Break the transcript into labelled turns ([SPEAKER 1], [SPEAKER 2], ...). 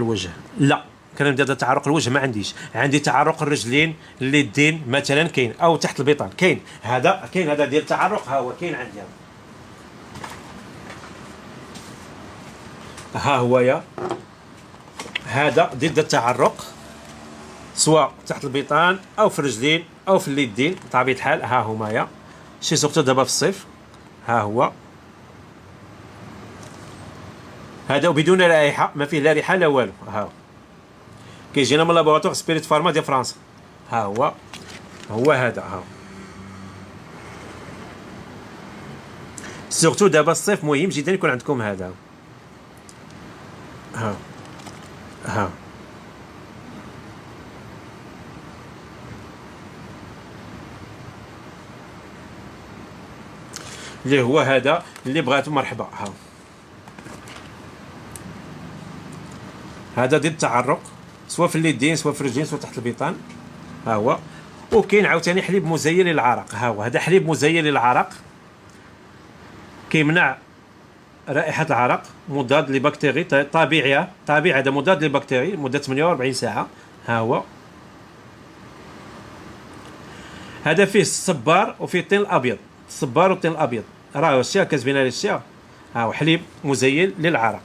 [SPEAKER 1] الوجه لا، كريم ديال تعرق الوجه ما عنديش. عندي تعرق الرجلين اليدين مثلا كاين، او تحت البطان كاين. هذا كاين، هذا ديال التعرق ها هو كاين عندي. ها هو يا هذا ضد التعرق، سواء تحت البطان او في الرجلين او في اليدين بطبيعه الحال. ها هما يا شي سورتو دابا في الصيف. ها هو هذا وبدون رائحه، ما فيه لا ريحه لا والو. ها كيجينا من لابوراتوار سبيريت فارما ديال فرنسا. ها هو هذا. ها سورتو دابا الصيف مهم جدا يكون عندكم هذا. ها اللي هو هذا اللي بغاتو مرحبا. هذا ضد التعرق، سواء في اليدين سواء في الرجلين سواء تحت البطان. ها هو. وكاين عاوتاني حليب مزيل للعرق. ها هو هذا حليب مزيل للعرق، كيمنع رائحة العرق، مضاد لبكتيري طبيعي. هذا مضاد للبكتيري لمدة 48 ساعة. ها هو هذا فيه الصبار وفيه الطين الأبيض. الصبار والطين الأبيض راه الشيء كتبين على الشيء. ها هو حليب مزيل للعرق.